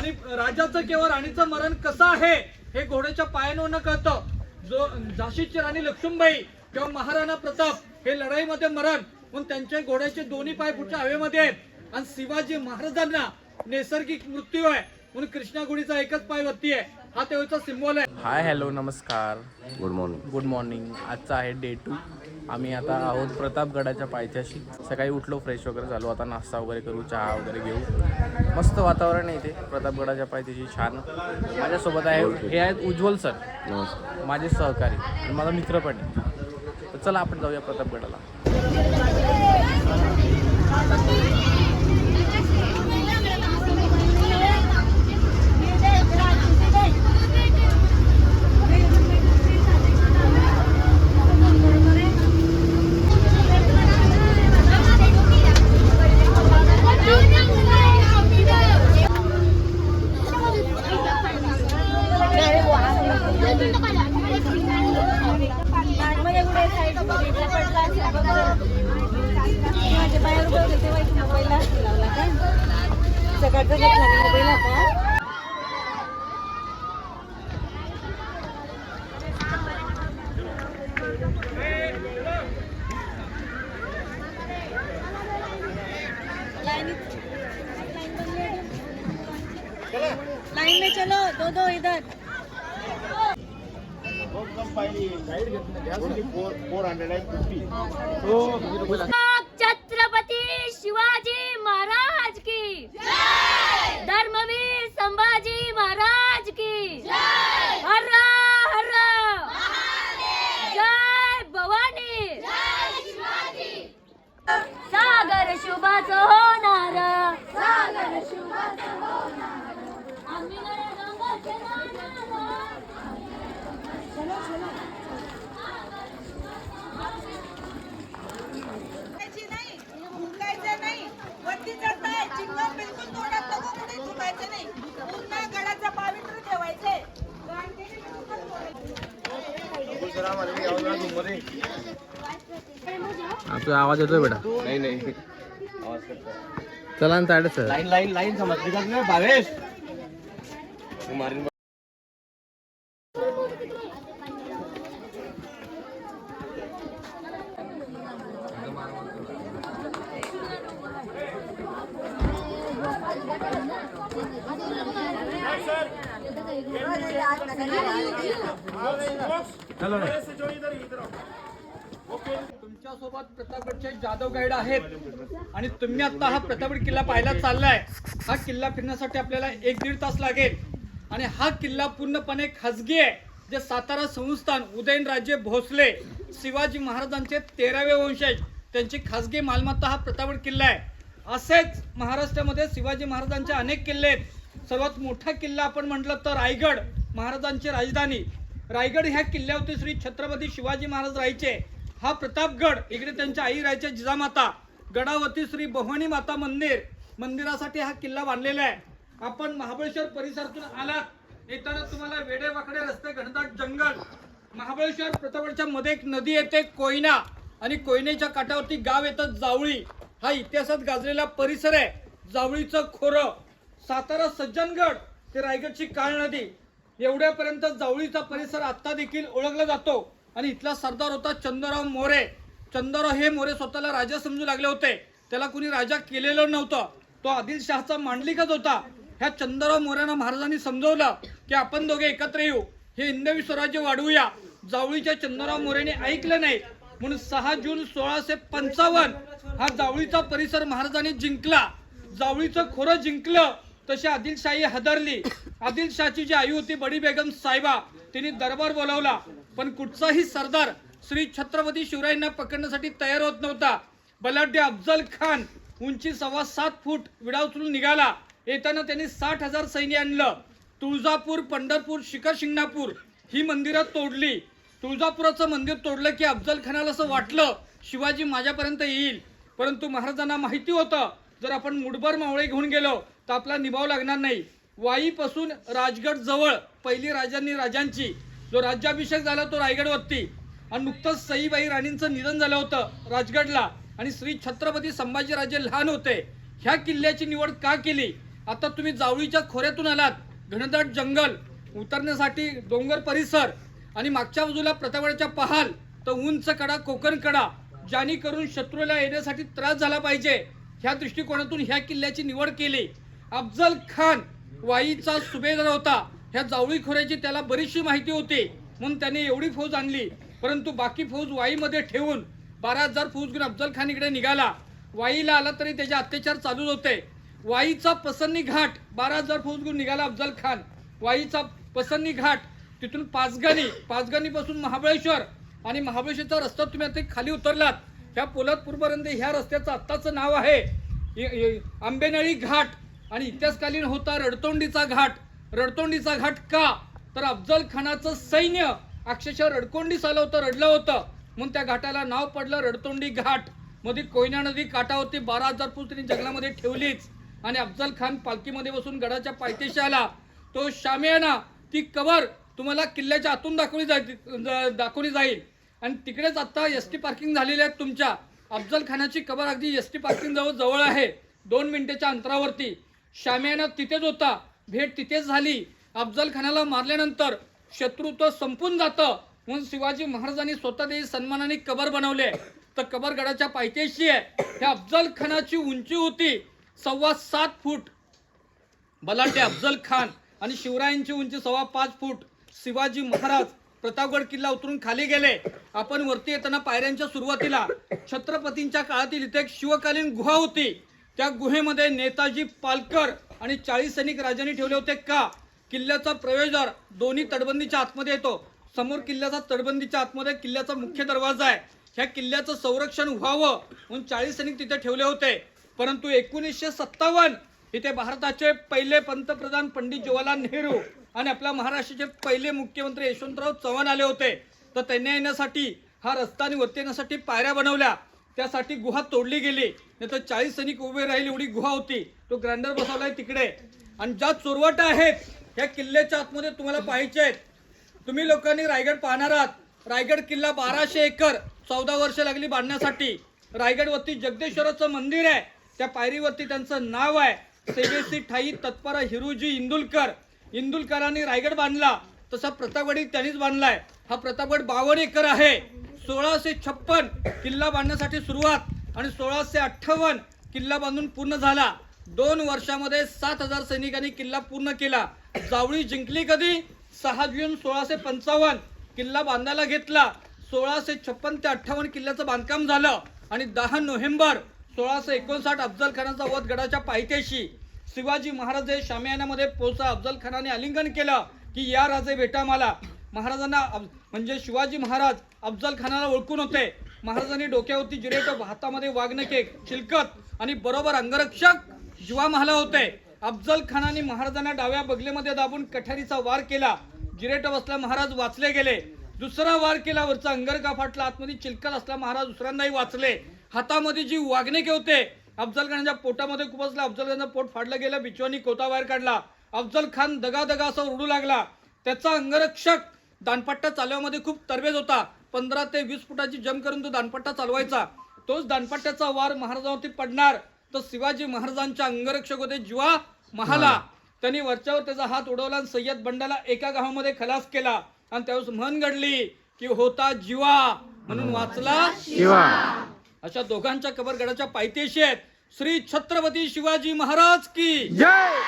आणि राजाचं किंवा राणीचं मरण कसं आहे हे घोड्याच्या पायानं कळतं. जो झाशीची राणी लक्ष्मीबाई किंवा महाराणा प्रताप हे लढाईमध्ये मरण म्हणून त्यांच्या घोड्याचे दोन्ही पाय पुढच्या हवेमध्ये आहेत आणि शिवाजी महाराजांना नैसर्गिक मृत्यू आहे म्हणून कृष्णा घोडीचा एकच पाय वरती आहे. हा तेवढा सिम्बॉल आहे. हाय हॅलो नमस्कार गुड मॉर्निंग. आजचा आहे डे 2. आम्ही आता आहोत प्रतापगडाच्या पायथ्याशी. सकाळी उठलो, फ्रेश वगैरे झालो, आता नाश्ता वगैरे करू, चहा वगैरे घेऊ. मस्त वातावरण आहे इथे प्रतापगडाच्या पायथ्याशी, छान. माझ्यासोबत आहे, हे आहेत उज्ज्वल सर, माझे सहकारी आणि माझा मित्र पण आहे. तर चला आपण जाऊया प्रतापगडाला. लाइन में चलो, दो इधर. छत्रपती शिवाजी महाराज की जय. धर्मवीर संभाजी महाराज की जय. हर हर जय भवानी. जय शिवाजी. सागर शुभाचं होणार, सागर शुभाचं होणार. आम्ही रंगाचे नाही, वरती चढताय, चिंगम बिलकुल तोंडात नको, कुठे चुकायचं नाही. पूर्ण गडाचं पवित्र ठेवायचंय. आपला आवाज येतोय बेटा? नाही चला ना ताडे सर. लाईन समजली का नाही भावेश? तुमच्यासोबत प्रतापगडचे जाधव गाईड आहेत आणि तुम्ही आता हा प्रतापगड किल्ला पाहायला चाललाय. हा किल्ला फिरण्यासाठी आपल्याला 1-1.5 तास लागेल आणि हा किल्ला पूर्णपणे खाजगी आहे. जे सातारा संस्थान उदयनराजे भोसले शिवाजी महाराजांचे 13वे वंशज त्यांची खाजगी मालमत्ता हा प्रतापगड किल्ला आहे. असेच महाराष्ट्रामध्ये शिवाजी महाराजांचे अनेक किल्ले आहेत. सर्वात मोठा किल्ला आपण म्हटलं तर रायगड, महाराजांची राजधानी. रायगड ह्या किल्ल्यावरती श्री छत्रपती शिवाजी महाराज राहायचे. हा प्रतापगड, इकडे त्यांच्या आई राहायच्या जिजामाता. गडावरती श्री भवानी माता मंदिरासाठी हा किल्ला बांधलेला आहे. आपण महाबळेश्वर परिसरातून आलात, येताना तुम्हाला वेडेवाकडे रस्ते, घनदाट जंगल. महाबळेश्वर प्रतापगडच्या मध्ये एक नदी येते कोयना आणि कोयनेच्या काठावरती गाव येतं जावळी. हा इतिहासात गाजलेला परिसर आहे. जावळीचं खोरं, सातारा सज्जनगड ते रायगडची काळ नदी, एवढ्यापर्यंत जावळीचा परिसर आता देखील ओळखला जातो. आणि इथला सरदार होता चंद्रराव मोरे. चंद्रराव हे मोरे स्वतःला राजा समजू लागले होते. त्याला कुणी राजा केलेलं नव्हतं, तो आदिलशहाचा मांडलिकच होता. ह्या चंद्रराव मोऱ्यांना महाराजांनी समजवलं की आपण दोघे एकत्र येऊ, हे हिंदवी स्वराज्य वाढवूया. जावळीच्या चंद्रराव मोरेने ऐकलं नाही म्हणून 6 जून 1655 हा जावळीचा परिसर महाराजांनी जिंकला. जावळीचं खोरं जिंकलं तशी आदिलशाही हादरली. आदिलशाहची जी आई होती बडी बेगम साहेबा, तिने दरबार बोलावला पण कुठचाही सरदार श्री छत्रपती शिवरायांना पकडण्यासाठी तयार होत नव्हता. बलाढ्य अफजल खान उंची 7.25 फूट विडा उचलून निघाला. येताना त्यांनी 60,000 सैन्य आणलं. तुळजापूर, पंढरपूर, शिखर शिंगणापूर ही मंदिरं तोडली. तुळजापुराचं मंदिर तोडलं की अफजल खानाला असं वाटलं शिवाजी माझ्यापर्यंत येईल, परंतु महाराजांना माहिती होतं जर आपण मुठभर मावळे घेऊन गेलो तर आपला निभाव लागणार नाही. वाईपासून राजगड जवळ पहिली राजांची जो राज्याभिषेक झाला तो रायगडवरती. आणि नुकतंच सईबाई राणींचं निधन झालं होतं राजगडला आणि श्री छत्रपती संभाजीराजे लहान होते. ह्या किल्ल्याची निवड का केली? आता तुम्ही जावळीच्या खोऱ्यातून आलात, घनदाट जंगल, उतरण्यासाठी डोंगर परिसर आणि मागच्या बाजूला प्रतापगडाच्या पहाल तर उंच कडा, कोकण कडा, ज्याने करून शत्रूला येण्यासाठी त्रास झाला पाहिजे ह्या दृष्टिकोनातून ह्या किल्ल्याची निवड केली. अफजल खान वाईचा सुभेदार होता. ह्या जावळी खोऱ्याची त्याला बरीचशी माहिती होती म्हणून त्याने एवढी फौज आणली. परंतु बाकी फौज वाईमध्ये ठेवून 12,000 फौज घेऊन अफजल खान इकडे निघाला. वाईला आला तरी त्याचे अत्याचार चालूच होते. वाईचा पसन्नी घाट 12,000 फौज घेऊन निघाला अफजल खान. वाईचा पसन्नी घाट तिथून पाचगणी पासून महाबळेश्वर आणि महाबळेश्वरचा रस्ता तुम्ही आता खाली उतरलात. ह्या पोलादपूरपर्यंत ह्या रस्त्याचं आत्ताचं नाव आहे आंबेनळी घाट आणि इतिहासकालीन होता रडतोंडीचा घाट. रडतोंडीचा घाट का तर अफजल खानाचं सैन्य अक्षरशः रडकोंडीस आलं होतं, रडलं होतं म्हणून त्या घाटाला नाव पडलं रडतोंडी घाट. मध्ये कोयना नदी काठावरती 12,000 फूट त्यांनी जंगलामध्ये ठेवलीच आणि अफजल खान पालखीमध्ये बसून गडाच्या पायथ्याशी आला. तो शामियाना ती कबर तुम्हाला किल्ल्याच्या आतून दाखवली जाईल आणि तिकडेच आता एसटी पार्किंग झालेली आहे. तुमच्या अफजल खानाची कबर अगदी एसटी पार्किंग जवळ आहे, 2 मिनिटाच्या अंतरावरती. शामियाना तिथेच होता, भेट तिथेच झाली. अफजल खानाला मारल्यानंतर शत्रुत्व संपून जातं म्हणून शिवाजी महाराजांनी स्वतः त्याची सन्मानाने कबर बनवले. तर कबर गडाच्या पायथ्याशी आहे. ह्या अफजल खानाची उंची होती 7.25 फूट बलाढ्य अफजल खान आणि शिवरायांची उंची 5.25 फूट. शिवाजी महाराज प्रतापगड किल्ला उतरून खाली गेले. आपण वरती येताना पायऱ्यांच्या सुरुवातीला छत्रपतींच्या काळातील इथे एक शिवकालीन गुहा होती. त्या गुहेमध्ये नेताजी पालकर आणि 40 सैनिक राजांनी ठेवले होते. का किल्ल्याचा प्रवेशद्वार दोन्ही तटबंदीच्या आतमध्ये येतो. समोर किल्ल्याचा तटबंदीच्या आतमध्ये किल्ल्याचा मुख्य दरवाजा आहे. ह्या किल्ल्याचं संरक्षण व्हावं म्हणून 40 सैनिक तिथे ठेवले होते. परंतु 1957 इथे भारताचे पहिले पंतप्रधान पंडित जवाहरलाल नेहरू आणि आपल्या महाराष्ट्राचे पहिले मुख्यमंत्री यशवंतराव चव्हाण आले होते. तर त्यांना येण्यासाठी हा रस्ता आणि वरती येण्यासाठी पायऱ्या बनवल्या. त्यासाठी गुहा तोडली गेली, नाही तर 40 सैनिक उभे राहील एवढी गुहा होती. तो ग्राइंडर बसवलाय तिकडे. आणि ज्या चोरवाटा आहेत ह्या किल्ल्याच्या आतमध्ये तुम्हाला पाहायचे आहेत. तुम्ही लोकांनी रायगड पाहणार आहात. रायगड किल्ला 1200 एकर 14 वर्ष लागली बांधण्यासाठी. रायगडवरती जगदेश्वराचं मंदिर आहे, त्या पायरीवरती त्यांचं नाव आहे सेवेसी ठाई तत्परा हिरूजी इंदुलकरांनी रायगड बांधला, तसा प्रतापगड त्यांनीच बांधलाय. हा प्रतापगड 52 एकर आहे. 1656 किल्ला बांधण्यासाठी सुरुवात आणि 1658 किल्ला बांधून पूर्ण झाला. 2 वर्षामध्ये 7,000 सैनिकांनी किल्ला पूर्ण केला. जावळी जिंकली कधी 6 जून 1655 किल्ला बांधायला घेतला. 1656 ते 58 किल्ल्याचं बांधकाम झालं आणि 10 नोव्हेंबर 1659 अफजल खानाचा वध गडाच्या पायथ्याशी. शिवाजी महाराज हे शामियानामध्ये पोहोचला. अफजल खानाने आलिंगन केलं की या राजे भेटा मला. महाराजांना म्हणजे शिवाजी महाराज अफजल खानाला ओळखून होते. महाराजांनी डोक्यावरती जिरेटोप, हातामध्ये वाघनखे, चिलकत आणि बरोबर अंगरक्षक जीवा महाला होते. अफजल खानाने महाराजांना डाव्या बगलेमध्ये दाबून कठारीचा वार केला. जिरेटोप असला महाराज वाचले गेले. दुसरा वार केला, वरचा अंगरखा फाटला. आतमध्ये चिलकत असला महाराज दुसऱ्यांदाही वाचले. हातामध्ये जी वाघनखे होते अफजल खानाच्या पोटामध्ये खुपसला. अफजल खानाचं पोट फाडलं गेलं. बिचवानी कोता बाहेर काढला. अफजल खान दगा असा उडू लागला. त्याचा अंगरक्षक दानपट्टा चालवण्यामध्ये खूप तरबेज होता. 15 ते 20 फुटाची जम करून तो दानपट्टा चालवायचा. तोच दानपट्ट्याचा वार महाराजांवरती पडणार. तर शिवाजी महाराजांच्या अंगरक्षक होते जीवा महाला. त्यांनी वरच्यावर त्याचा हात उडवला आणि सय्यद बंडाला एका गावामध्ये खलास केला. आणि त्यावेळेस म्हण घडली की होता जीवा म्हणून वाचला शिवा. अशा दोघांच्या कबर गडाच्या पायथ्याशी आहेत. श्री छत्रपती शिवाजी महाराज की जय.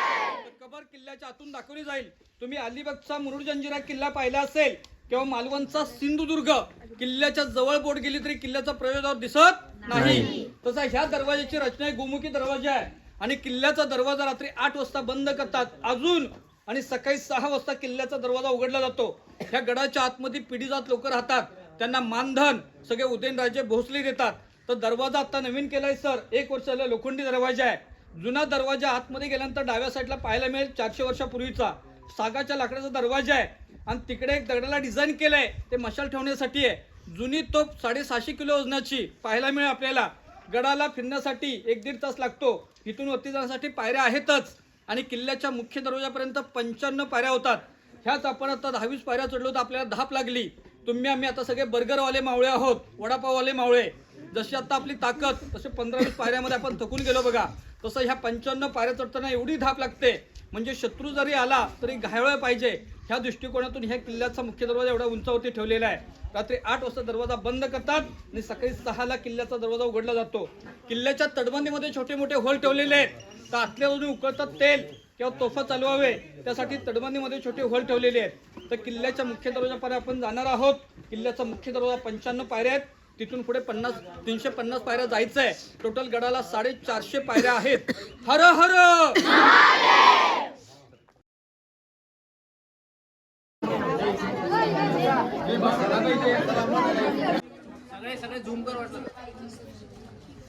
कबर किल्ल्याच्या आतून दाखवली जाईल. तुम्ही अलिबागचा मुरुड जंजिरा किल्ला पाहिला असेल किंवा मालवणचा सिंधुदुर्ग किल्ल्याच्या जवळ बोट गेली तरी किल्ल्याचा प्रवेशद्वार दिसत नाही. तसा ह्या दरवाजाची रचना गोमुखी दरवाजा आहे आणि किल्ल्याचा दरवाजा रात्री 8 वाजता बंद करतात अजून आणि सकाळी 6 वाजता किल्ल्याचा दरवाजा उघडला जातो. ह्या गडाच्या आतमध्ये पिढीजात लोक राहतात. त्यांना मानधन सगळे उदयनराजे भोसले देतात. तर दरवाजा आता नवीन केलाय सर. 1 वर्ष झालं लोखंडी दरवाजा आहे. जुना दरवाजा आतमध्ये गेल्यानंतर डाव्या साईडला पाहायला मिळेल 400 वर्षापूर्वीचा सागाच्या लाकडाचा दरवाजा आहे आणि तिकडे एक दगडाला डिझाईन केलंय ते मशाल ठेवण्यासाठी आहे. जुनी तोप 650 किलो वजनाची पाहायला मिळेल आपल्याला. गडाला फिरण्यासाठी 1-1.5 तास लागतो. इथून वरती जाण्यासाठी पायऱ्या आहेतच आणि किल्ल्याच्या मुख्य दरवाजापर्यंत 55 पायऱ्या होतात. ह्याच आपण आता 10-20 पायऱ्या चढलो तर आपल्याला धाप लागली. आम्ही आता सगळे बर्गरवाले मावळे आहोत, वडापाववाले मावळे. जशी आता आपली ताकद तसे 15-20 पायऱ्यामध्ये आपण थकून गेलो बघा. तसं ह्या 55 पायऱ्या चढताना एवढी धाप लागते म्हणजे शत्रू जरी आला तरी घायळ पाहिजे ह्या दृष्टिकोनातून ह्या किल्ल्याचा मुख्य दरवाजा एवढा उंचावरती ठेवलेला आहे. रात्री 8 वाजता दरवाजा बंद करतात आणि सकाळी 6 ला किल्ल्याचा दरवाजा उघडला जातो. किल्ल्याच्या तटबंदीमध्ये छोटे मोठे होल ठेवलेले आहेत, तर आतल्या बाजूने उकळतात तेल किंवा तोफा चालवावे त्यासाठी तटबंदीमध्ये छोटे होल ठेवलेले आहेत. तर किल्ल्याच्या मुख्य दरवाजापर्यंत आपण जाणार आहोत. किल्ल्याचा मुख्य दरवाजा 55 पायऱ्या आहेत, तिथून पुढे 350 पायऱ्या जायचं आहे. टोटल गडाला 450 पायऱ्या आहेत. हर हर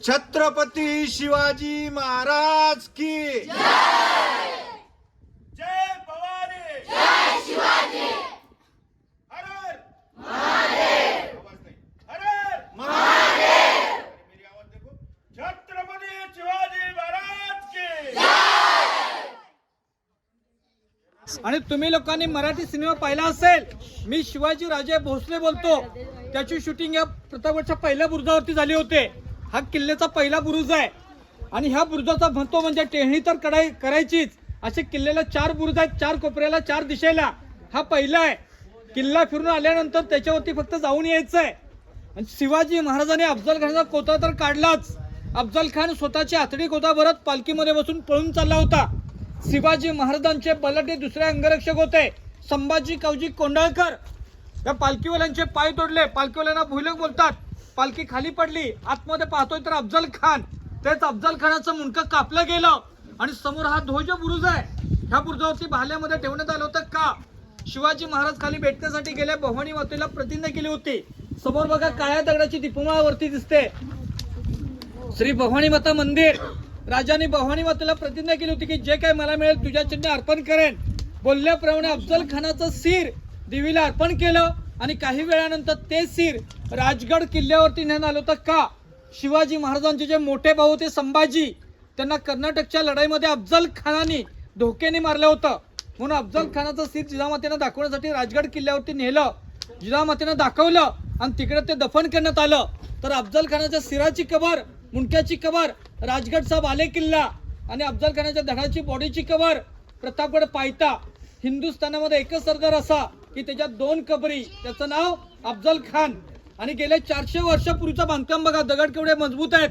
छत्रपती शिवाजी महाराज की जय भवानी जय शिवाजी हर हर महादेव हर हर महादेव मेरी आवाज देखो छत्रपती शिवाजी महाराज की जय. आणि तुम्ही लोकांनी मराठी सिनेमा पाहिला असेल. मी शिवाजी राजे भोसले बोलतो. त्याची शूटिंग या प्रतापगडच्या पहिल्या बुरुजावरती झाली होते. हा किल्ल्याचा पहिला बुरुज आहे आणि ह्या बुरुजाचा महत्व म्हणजे टेहणी तर करायचीच. असे किल्ल्याला 4 बुरुज आहेत, 4 कोपऱ्याला 4 दिशेला. हा पहिला आहे. किल्ला फिरून आल्यानंतर त्याच्यावरती फक्त जाऊन यायचं आहे. आणि शिवाजी महाराजांनी अफजल खानाचा कोता तर काढलाच. अफजल खान स्वतःची आतडी कोता भरत पालखीमध्ये बसून पळून चालला होता. शिवाजी महाराजांचे बलाढ्य दुसरे अंगरक्षक होते संभाजी कावजी कोंडाळकर. या पालखीवाल्यांचे पाय तोडले. पालखीवाल्यांना भुईलक बोलतात. पालखी खाली पडली. आतमध्ये पाहतोय तर अफजल खान. तेच अफजल खानाचं मुंडकं कापलं गेलं आणि समोर हा ध्वज बुरुज आहे. ह्या बुरुजावरती भाल्यामध्ये ठेवण्यात आलं होतं का? शिवाजी महाराज खाली भेटण्यासाठी गेले. भवानी मातेला प्रतिज्ञा केली होती. समोर बघा काळ्या दगडाची दीपमाळ वरती दिसते. श्री भवानी माता मंदिर. राजाने भवानी मातेला प्रतिज्ञा केली होती की जे काही मला मिळेल तुझ्या चिन्ह अर्पण करेन. बोलल्याप्रमाणे अफजल खानाचं सिर देवीला अर्पण केलं आणि काही वेळानंतर ते सिर राजगड किल्ल्यावरती नेण्यात आलं होतं का? शिवाजी महाराजांचे जे मोठे भाऊ होते संभाजी, त्यांना कर्नाटकच्या लढाईमध्ये अफजल खानाने धोक्याने मारलं होतं. म्हणून अफजल खानाचं सिर जिजामातेनं दाखवण्यासाठी राजगड किल्ल्यावरती नेलं. जिजामातेनं दाखवलं आणि तिकडे ते दफन करण्यात आलं. तर अफजल खानाच्या सिराची कबर, मुंडक्याची कबर राजगडचा बाले किल्ला आणि अफजल खानाच्या धडाची बॉडीची कबर प्रतापगड पायथा. हिंदुस्थानामध्ये एकच सरदार असा की त्याच्यात 2 कबरी. त्याचं नाव अफजल खान. आणि गेले 400 वर्षापूर्वीचं बांधकाम बघा. दगड केवढे मजबूत आहेत.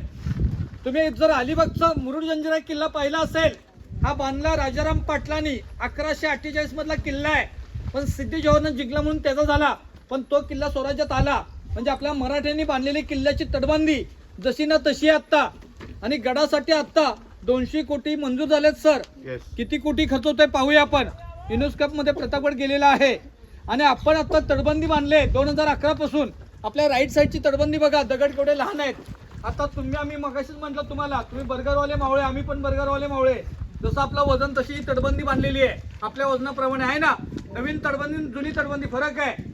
तुम्ही जर अलिबागचा मुरुड जंजिरा किल्ला पाहिला असेल, हा बांधला राजाराम पाटलांनी. 1148 मधला किल्ला आहे. पण सिद्धी जवाहरनं जिंकला म्हणून त्याचा झाला. पण तो किल्ला स्वराज्यात आला. म्हणजे आपल्या मराठ्यांनी बांधलेली किल्ल्याची तटबंदी जशी ना तशी आता. आणि गडासाठी आता 200 कोटी मंजूर झालेत. सर किती कोटी खर्च होतोय पाहूया आपण. युनेस्को मध्ये प्रतापगड गेलेला आहे. आणि आपण आता तटबंदी बांधले 2011 पासून. आपल्या राईट साईडची तटबंदी बघा. दगड केवढे लहान आहेत. आता आम्ही मगाशीच म्हटलं तुम्हाला, तुम्ही बर्गरवाले मावळे, आम्ही पण बर्गरवाले मावळे. जसं आपलं वजन तशी ही तटबंदी बांधलेली आहे. आपल्या वजनाप्रमाणे आहे ना. नवीन तटबंदी जुनी तटबंदी फरक आहे.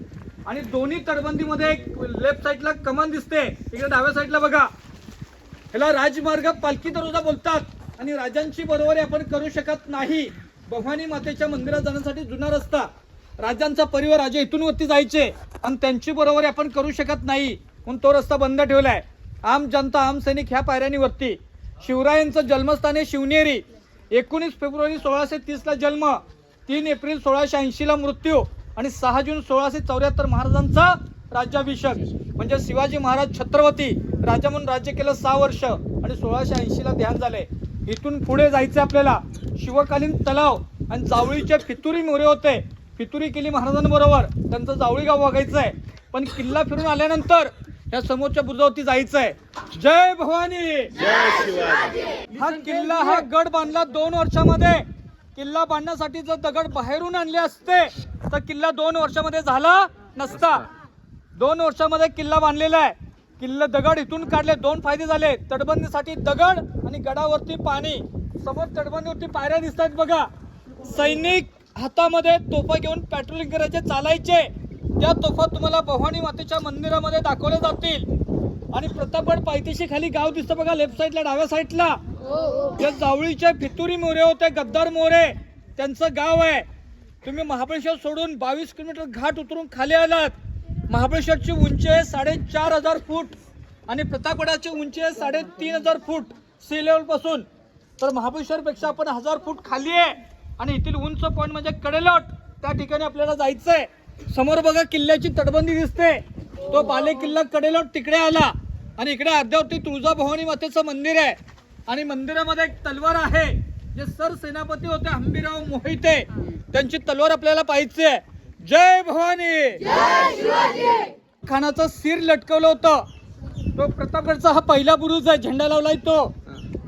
आणि दोन्ही तटबंदीमध्ये एक लेफ्ट साईडला कमान दिसते, इकडे डाव्या साईडला बघा. ह्याला राजमार्ग पालखी दरवाजा बोलतात. आणि राजांची बरोबरी आपण करू शकत नाही. भवानी मातेच्या मंदिरात जाण्यासाठी जुना रस्ता, राजांचा परिवार राजे इथून वरती जायचे आणि त्यांची बरोबरी आपण करू शकत नाही म्हणून तो रस्ता बंद ठेवलाय. आम जनता आम सैनिक ह्या पायऱ्यांनी वरती. शिवरायांचं जन्मस्थान आहे शिवनेरी. 19 फेब्रुवारी 1630 ला जन्म, 3 एप्रिल 1680 ला मृत्यू आणि 6 जून 1674 महाराजांचा राज्याभिषेक. म्हणजे शिवाजी महाराज छत्रपती राजा म्हणून राज्य केलं 6 वर्ष आणि 1680 ला ध्यान झाले. इथून पुढे जायचं आपल्याला. शिवकालीन तलाव आणि जावळीचे फितुरी मोरे होते. फितुरी केली महाराजांबरोबर. त्यांचं जावळी गाव बघायचं आहे. पण किल्ला फिरून आल्यानंतर या समोरच्या बुरुजावरती जायचं आहे. जय भवानी जय शिवाजी. हा किल्ला, हा गड बांधला 2 वर्षामध्ये. किल्ला बांधण्यासाठी जर दगड बाहेरून आणले असते तर किल्ला 2 वर्षामध्ये झाला नसता. 2 वर्षामध्ये किल्ला बांधलेला आहे. किल्ला दगड इथून काढले. 2 फायदे झाले. तटबंदीसाठी दगड आणि गडावरती पाणी. समोर तटबंदीवरती पायऱ्या दिसत आहेत बघा. सैनिक हातामध्ये तोफा घेऊन पॅट्रोलिंग करायचे, चालायचे. त्या तोफा तुम्हाला भवानी मातेच्या मंदिरामध्ये दाखवल्या जातील. आणि प्रतापगड पायथ्याशी खाली गाव दिसतं बघा, लेफ्ट साईडला डाव्या साईडला. त्या जावळीचे फितुरी मोरे होते, गद्दार मोरे, त्यांचं गाव आहे. तुम्ही महाबळेश्वर सोडून 22 किलोमीटर घाट उतरून खाली आलात. महाबळेश्वरची उंची आहे 4500 फूट आणि प्रतापगडाची उंची आहे 3500 फूट सी लेवल पासून. तर महाबळेश्वरपेक्षा आपण 1000 फूट खाली आहे आणि इथील उंच पॉईंट म्हणजे कडेलोट, त्या ठिकाणी आपल्याला जायचंय. समोर बघा किल्ल्याची तटबंदी दिसते, तो बाले किल्ला कडेलोट तिकडे आला आणि इकडे अर्ध्यावरती तुळजाभवानी मातेचं मंदिर आहे आणि मंदिरामध्ये एक तलवार आहे. जे सरसेनापती होते हंबीरराव मोहिते, त्यांची तलवार आपल्याला पाहायची आहे. जय भवानी. खानाचं सिर लटकवलं होतं, तो प्रतापगडचा हा पहिला बुरुज आहे, झेंडा लावलाय तो.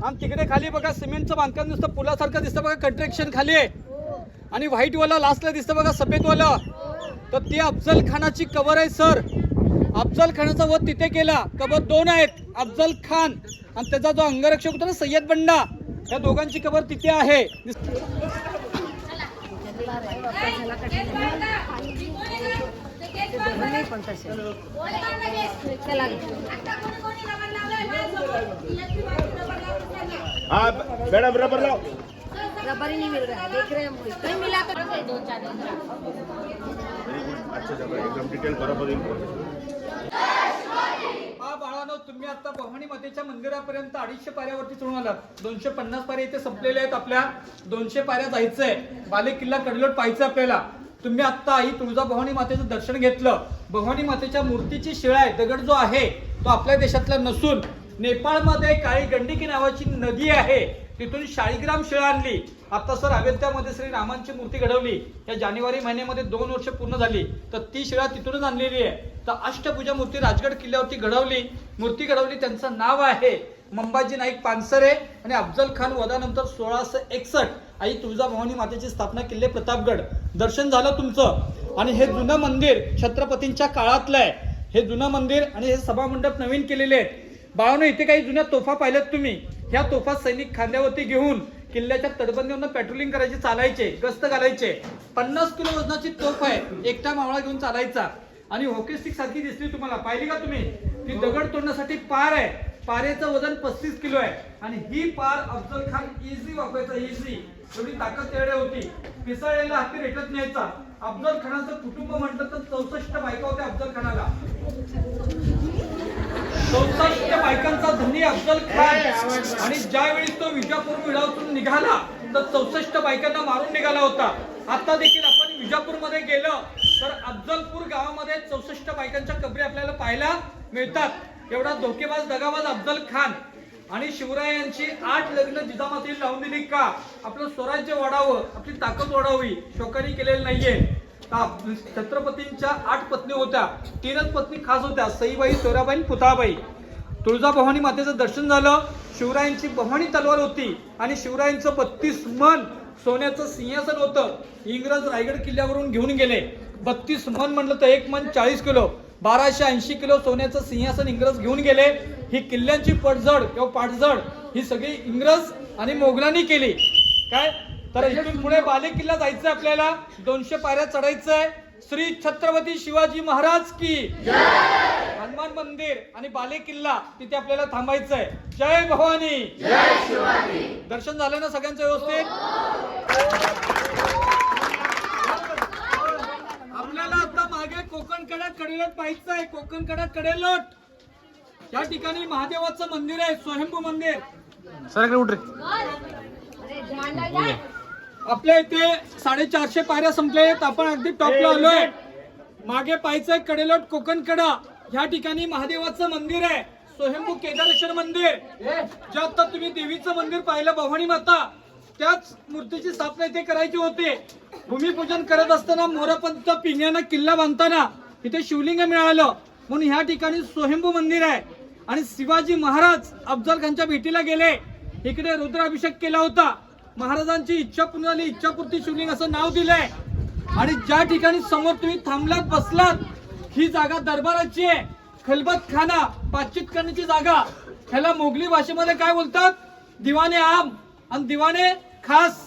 आणि तिकडे खाली बघा सिमेंटचं बांधकाम दिसतं, पुलासारखं दिसतं बघा, कंस्ट्रक्शन खाली आहे. आणि व्हाईट वाला लास्टला दिसतं बघा, सफेद वाला, तर ती अफजल खानाची कबर आहे सर. अफजल खानाचा वध तिथे केला. कबर 2 आहेत, अफजल खान आणि त्याचा जो अंगरक्षक होता ना सय्यद बंडा, या दोघांची कबर तिथे आहे. हाँ मैडम रबर लाओ. रबर ही नहीं मिल रहा है, देख रहे हैं हम, कहीं मिला तो 2-4 दिन. अच्छा जब एकदम डिटेल बरोबर इन्फॉर्मेशन. बाळानो, तुम्ही आता भवानी मातेच्या मंदिरापर्यंत 250 पायऱ्यावरती चढून आलात. 250 पायऱ्या इथे संपलेल्या आहेत. आपल्या 200 पायऱ्या जायचंय. बाले किल्ला कडेलोट पाहायचं आपल्याला. तुम्ही आता आई तुळजाभवानी मातेचं दर्शन घेतलं. भवानी मातेच्या मूर्तीची शिळा आहे, दगड जो आहे तो आपल्या देशातला नसून नेपाळमध्ये काळी गंडकी नावाची नदी आहे, तिथून 40 शिळा आणली. आता सर अयोध्यामध्ये श्री रामांची मूर्ती घडवली. या जानेवारी महिन्यामध्ये 2 वर्ष पूर्ण झाली, तर ती शिळा तिथूनच आणलेली आहे. तर अष्टभुजा मूर्ती राजगड किल्ल्यावरती घडवली, मूर्ती घडवली. त्यांचं नाव आहे मंबाजी नाईक पानसरे आणि अफजल खान वधानंतर 1661 आई तुळजाभवानी मातेची स्थापना किल्ले प्रतापगड. दर्शन झालं तुमचं. आणि हे जुनं मंदिर छत्रपतींच्या काळातलं आहे. हे जुनं मंदिर आणि हे सभामंडप नवीन केलेले आहेत. बाळांनो, इथे काही जुन्या तोफा पाहिल्यात तुम्ही. ह्या तोफा सैनिक खांद्यावरती घेऊन किल्ल्याच्या तटबंदीवरून पेट्रोलिंग करायचे, चालायचे, गस्त घालायचे. 50 किलो वजनाची तोफ आहे, एकटा मावळा घेऊन चालायचा. आणि हॉकी स्टिक सारखी दिसली तुम्हाला, पाहिली का तुम्ही? ती दगड तोडण्यासाठी पार आहे. पारेचं वजन 35 किलो आहे. आणि ही पार अफजल खान इझी वापरायचा, इझी. एवढी ताकद तेवढे होती. पिसाळलेला हत्ती रेटत न्यायचा. अफजल खानाचं कुटुंब म्हटलं तर 64 बायका होत्या अफजल खानाला. 64 बायकांचा धनी अफजल खान. आणि ज्यावेळी तो विजापूर मिळावून निघाला तर 64 बायकांना मारून निघाला होता. आता देखील आपण विजापूरमध्ये गेलो तर अफजलपूर गावामध्ये 64 बायकांच्या कबरी आपल्याला पाहायला मिळतात. एवढा धोकेबाज दगाबाज अफजल खान. आणि शिवरायांची 8 लग्न जिजामातीला लावून दिली का? आपलं स्वराज्य वाढावं, आपली ताकद वाढावी. शोकानी केलेलं नाहीये. छत्रपतींच्या 8 पत्नी होत्या, 3च पत्नी खास होत्या, सईबाई, सोयराबाई, पुतळाबाई. तुळजाभवानी मातेचं दर्शन झालं. शिवरायांची भवानी तलवार होती आणि शिवरायांचं 32 मन सोन्याचं सिंहासन होतं. इंग्रज रायगड किल्ल्यावरून घेऊन गेले. 32 मन म्हणलं तर 1 मन 40 किलो, 1280 किलो सोन्याचं सिंहासन इंग्रज घेऊन गेले. ही किल्ल्यांची पडझड किंवा पाठझड ही सगळी इंग्रज आणि मोगलांनी केली. काय तर इथून पुढे बाले किल्ला जायचं आपल्याला. 200 पायऱ्या चढायचंय. श्री छत्रपती शिवाजी महाराज की जय. हनुमान मंदिर आणि बाले किल्ला तिथे आपल्याला थांबायचंय. जय भवानी. जय शिवाजी. दर्शन झालं ना सगळ्यांचं व्यवस्थित? आपल्याला आता मागे कोकण कड्यात कडेलोट पाहायचं आहे. कोकण कड्यात कडेलोट या ठिकाणी महादेवाचं मंदिर आहे, स्वयंभू मंदिर. सर इकडे उठ रे. आपल्या इथे 450 पायऱ्या संपल्या आहेत. आपण अगदी टॉपला आलोय. मागे पाहायचंय कडेलोट कोकण कडा. ह्या ठिकाणी महादेवाचं मंदिर आहे, स्वयंभू केदारेश्वर मंदिर. जे आता तुम्ही देवीचं मंदिर पाहिलं भवानी माता, त्याच मूर्तीची स्थापना इथे करायची होती. भूमिपूजन करत असताना मोरापंत पिंग्यानं किल्ला बांधताना इथे शिवलिंग मिळालं, म्हणून ह्या ठिकाणी स्वयंभू मंदिर आहे. आणि शिवाजी महाराज अफजल खानच्या भेटीला गेले. इकडे रुद्राभिषेक केला होता. महाराजांची इच्छा पूर्ण झाली, इच्छापूर्ती शिवलिंग असं नाव दिलंय. आणि ज्या ठिकाणी समोर तुम्ही थांबलात बसलात, ही जागा दरबाराची आहे. खलबत खाना, बातचीत करण्याची जागा. ह्याला मोगली भाषेमध्ये काय बोलतात? दिवाने आम आणि दिवाने खास.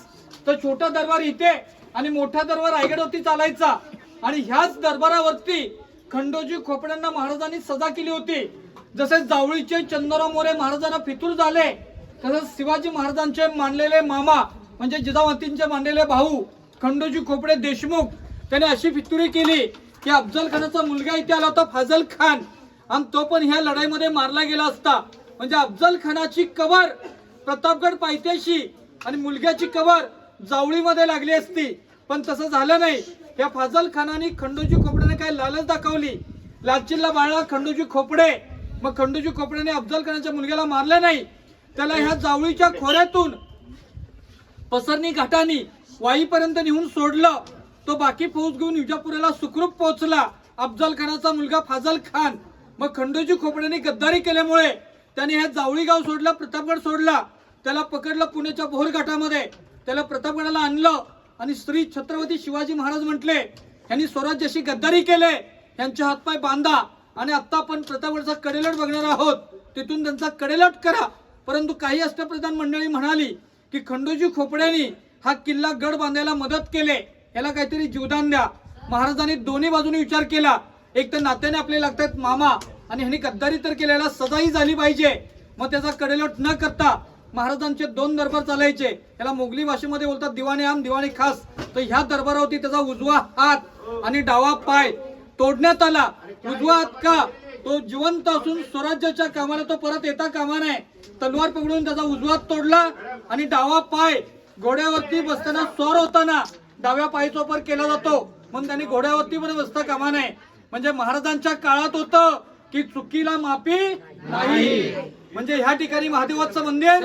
तर छोटा दरबार इथे आणि मोठा दरबार रायगडवरती चालायचा. आणि ह्याच दरबारावरती खंडोजी खोपड्यांना महाराजांनी सजा केली होती. जसे जावळीचे चंद्रराव मोरे महाराजांना फितूर झाले, तसंच शिवाजी महाराजांचे मानलेले मामा म्हणजे जिजामातींचे मानलेले भाऊ खंडोजी खोपडे देशमुख, त्याने अशी फितुरी केली की अफजल खानाचा मुलगा इथे आला होता फाजल खान, आणि तो पण ह्या लढाईमध्ये मारला गेला असता. म्हणजे अफजल खानाची कबर प्रतापगड पायथ्याशी आणि मुलग्याची कबर जावळीमध्ये लागली असती, पण तसं झालं नाही. या फाजल खानाने खंडोजी खोपड्याने काय लालच दाखवली. लालचिल्ला बाळा खंडोजी खोपडे. मग खंडोजी खोपड्याने अफजल खानाच्या मुलग्याला मारलं नाही, त्याला ह्या जावळीच्या खोऱ्यातून पसरणी घाटानी वाईपर्यंत नेऊन सोडलं. तो बाकी फौज घेऊन विजापुराला सुखरूप पोहोचला, अफजल खानाचा मुलगा फाजल खान. मग खंडोजी खोपड्याने गद्दारी केल्यामुळे त्याने ह्या जावळी गाव सोडला, प्रतापगड सोडला. त्याला पकडलं पुण्याच्या भोर घाटामध्ये, त्याला प्रतापगडाला आणलं आणि श्री छत्रपती शिवाजी महाराज म्हटले, यांनी स्वराज्याशी गद्दारी केले, यांचे हातपाय बांधा. आणि आता आपण प्रतापगडचा कडेलोट बघणार आहोत, तिथून त्यांचा कडेलोट करा. परंतु काही अष्टप्रधान मंडळी म्हणाली की खंडोजी खोपड्यांनी हा किल्ला गड बांधायला मदत केले, याला काहीतरी जीवदान द्या. महाराजांनी दोन्ही बाजूने विचार केला. एक तर नात्याने आपले लागतात मामा आणि ह्यांनी गद्दारी तर केलेला सजाही झाली पाहिजे. मग त्याचा कडेलोट न करता महाराजांचे 2 दरबार चालायचे, याला मोगली भाषेमध्ये बोलतात दिवाणी आम दिवाणी खास. तर ह्या दरबारावरती त्याचा उजवा हात आणि डावा पाय तोडण्यात आला. उजवा हात का, तो जिवंत असून स्वराज्याच्या कामाला तो परत येता कामा नये. तलवार पकडून त्याचा उजवा हात तोडला आणि डावा पाय घोड्यावरती बसताना स्वार होताना डाव्या पायाचा वापर केला जातो, म्हणून त्यांनी घोड्यावरती पण बसता कामा नये. म्हणजे महाराजांच्या काळात होतं की चुकीला माफी नाही. म्हणजे ह्या ठिकाणी महादेवाचं मंदिर,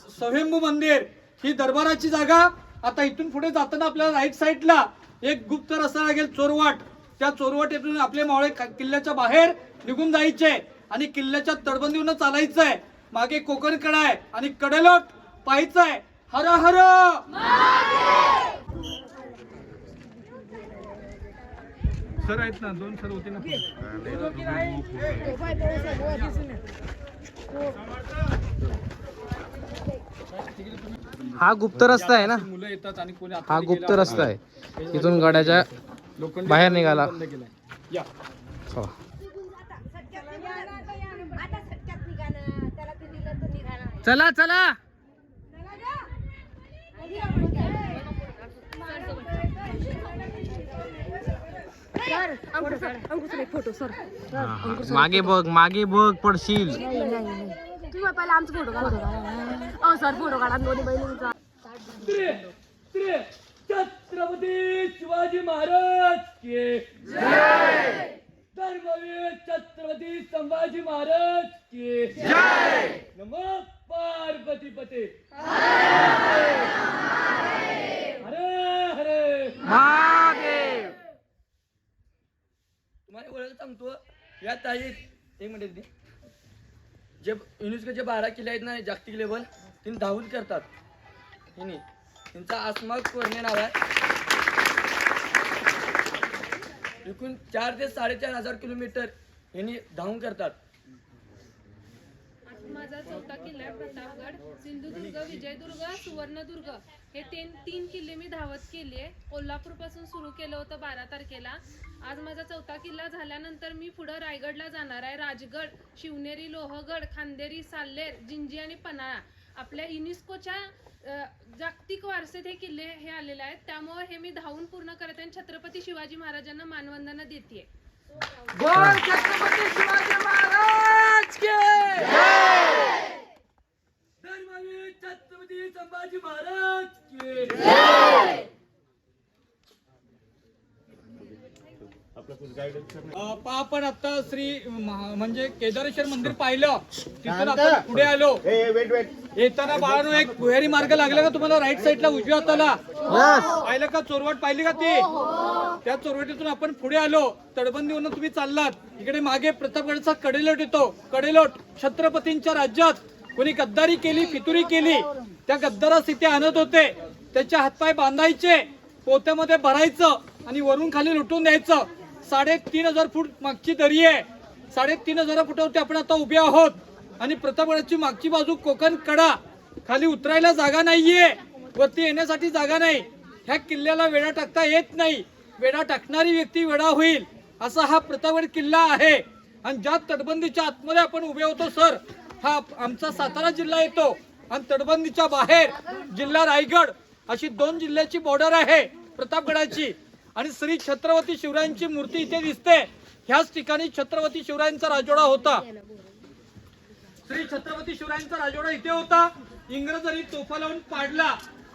स्वयंभू मंदिर, ही दरबाराची जागा. आता इथून पुढे जाताना आपल्याला राईट साईडला एक गुप्त रस्ता लागेल, चोरवाट. त्या चोरवाटेतून आपले मावळे किल्ल्याच्या बाहेर निघून जायचे आणि किल्ल्याच्या तटबंदीवरून चालायचंय. मागे कोकण कडा आहे आणि कडेलोट पाहायचंय. हर हर सर आहेत ना, 2 सर होते ना. हा गुप्त रस्ता आहे ना, मुलं येतात आणि कोणी हा गुप्त रस्ता आहे. इथून गडाच्या बाहेर निघाला. या हो. चला चला. मागे बघ, मागे बघ, पडशील. तुम्ही पहिला आमचा फोटो काढा. सर फोटो काढा दोन्ही बहिणींचा. छत्रपती शिवाजी महाराज के जय. धर्मवीर छत्रपती संभाजी महाराज के जय. नमो पार्वती पते. हरे हरे महादेव. तुम्हाला ओळख सांगतो, या ताई एक मिनिट दे. जे युनेस्कोचे 12 किल्ले आहेत ना जागतिक लेवल, त्यांनी धावून करतात. हिने त्यांचा आसमाक कोरणे नाव आहे. एकूण 4 ते 4,500 किलोमीटर यांनी धावून करतात. माझा 4था किल्ला आहे प्रतापगड. सिंधुदुर्ग, विजयदुर्ग, सुवर्णदुर्ग हे 3 किल्ले मी धावत केली आहे. कोल्हापूर पासून सुरू केलं होतं 12 तारखेला. आज माझा 4था किल्ला झाल्यानंतर मी पुढे रायगडला जाणार आहे. राजगड, शिवनेरी, लोहगड, खांदेरी, साल्हेर, जिंजी आणि पन्हाळा आपल्या युनेस्कोच्या जागतिक वारसेत हे किल्ले हे आलेले आहेत. त्यामुळे हे मी धावून पूर्ण करत आहे. छत्रपती शिवाजी महाराजांना मानवंदना देते. बोल छत्रपती शिवाजी महाराज के जय. धर्मवीर छत्रपती संभाजी महाराज के जय. आपण आता श्री म्हणजे केदारेश्वर मंदिर पाहिलं, तिथून आपण पुढे आलो. Wait wait. येताना बाळानो एक भुयारी मार्ग लागला का तुम्हाला राईट साईडला उजव्या हाताला? पाहिलं का चोरवाट पाहिली का ती? त्या चोरवाटीतून आपण पुढे आलो. तटबंदीवरून तुम्ही चाललात. इकडे मागे प्रतापगडचा कडेलोट येतो. कडेलोट छत्रपतींच्या राज्यात कोणी गद्दारी केली, फितुरी केली, त्या गद्दारास इथे आणत होते. त्याचे हातपाय बांधायचे, पोत्यामध्ये भरायचं आणि वरून खाली लुटून द्यायचं. 3,500 फूट मागची दरी आहे. 3,500 फुटावरती आपण आता उभे आहोत आणि प्रतापगडाची मागची बाजू कोकण कडा. खाली उतरायला जागा नाहीये, वरती येण्यासाठी जागा नाही. ह्या किल्ल्याला वेढा टाकता येत नाही. वेढा टाकणारी व्यक्ती वेढा होईल असा हा प्रतापगड किल्ला आहे. आणि ज्या तटबंदीच्या आतमध्ये आपण उभे होतो सर, हा आमचा सातारा जिल्हा येतो आणि तटबंदीच्या बाहेर जिल्हा रायगड अशी 2 जिल्ह्याची बॉर्डर आहे प्रतापगडाची. आणि श्री छत्रपती शिवरायांची मूर्ती इथे दिसते. ह्याच ठिकाणी छत्रपती शिवरायांचा राजवाडा होता. श्री छत्रपती शिवरायांचा राजवाडा इथे होता. इंग्रजांनी तोफा लावून पाडला.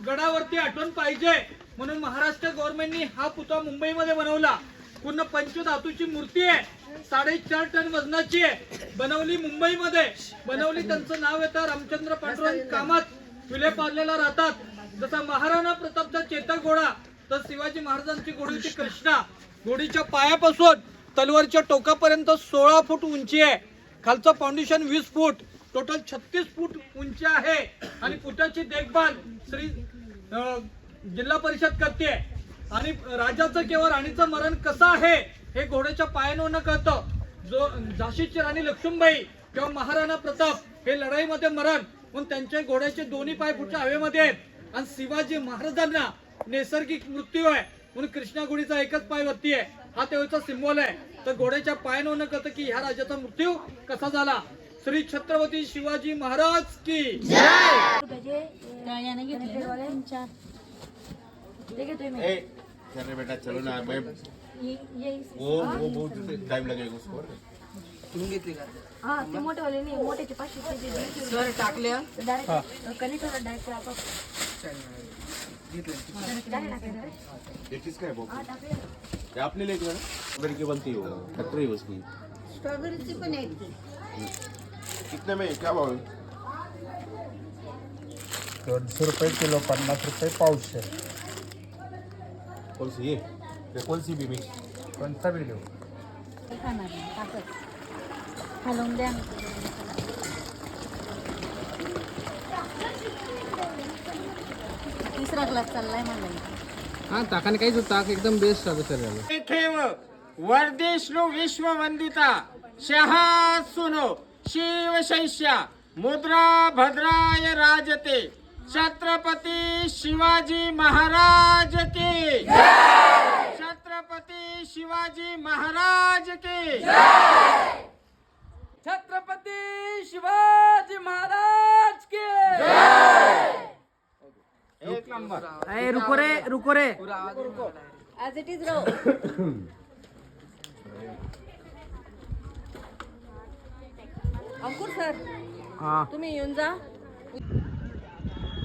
गडावरती आठवण पाहिजे म्हणून महाराष्ट्र गव्हर्नमेंटनी हा पुतळा मुंबईमध्ये बनवला. पूर्ण पंचधातूची मूर्ती आहे. 4.5 टन वजनाची आहे. बनवली मुंबईमध्ये. बनवली, त्यांचं नाव येतं रामचंद्र पांडुरंग कामत. विले पार्लेला राहतात. जसा महाराणा प्रतापचा चेतक घोडा, तर शिवाजी महाराजांची घोडी होती कृष्णा. घोडीच्या पायापासून तलवारच्या टोकापर्यंत 16 फूट उंची आहे. खालचं फाउंडेशन 20 फूट, टोटल 36 फूट उंची आहे. आणि पुतळ्याची देखभाल श्री जिल्हा परिषद करते. आणि राजाचं किंवा राणीचं मरण कसं आहे हे घोड्याच्या पायानं कळतं. जो झाशीची राणी लक्ष्मीबाई किंवा महाराणा प्रताप हे लढाईमध्ये मरण म्हणून त्यांच्या घोड्याचे दोन्ही पाय पुढच्या हवेमध्ये आहेत. आणि शिवाजी महाराजांना नैसर्गिक मृत्यू आहे म्हणून कृष्णा घोडीचा एकच पाय वरती आहे. हा तेव्हाचा सिम्बॉल आहे. तर घोड्याच्या पायानं कळतं की ह्या राजाचा मृत्यू कसा झाला. श्री छत्रपती शिवाजी महाराज की ए, चल रे बेटा चलो ना. मैं वो टाइम लगेगा उसको. हा ते मोठेवाले नाही, मोठ्याचे 500 सर टाकले कधी थोडं डायरेक्ट आपण ये किसका है बॉक्स? ये आपने लेके ना लड़की बनती हो फैक्ट्री है उसकी. स्ट्रॉबेरीची पण आहे ती. कितने में क्या भाव है? 200 रुपये किलो, 50 रुपये पावशे. कौन सी ये कौन सी भी मिक्स? कोणता व्हिडिओ? हलवून द्या. तिसरा क्लास चाललाय मला. हा ताकाने काहीच ताक एकदम बेस्ट शरीराला. ठेव वर्धिष्णू विश्ववंदिता शहा सुनो शिवशैष्या मुद्रा भद्राय राजते छत्रपती शिवाजी महाराज की छत्रपती शिवाजी महाराज की छत्रपती शिवाजी महाराज की एक नंबर. रुको रे as it is Rao. Ankur sir तुम्ही येऊन जा.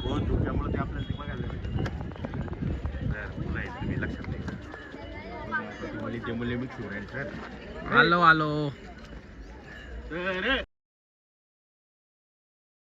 हो धोक्यामुळे ते आपल्याला ते बघायला भेटतं. तुला तुम्ही लक्षात नाही. मुली मिक्स हो रहे हैं सर. आलो सर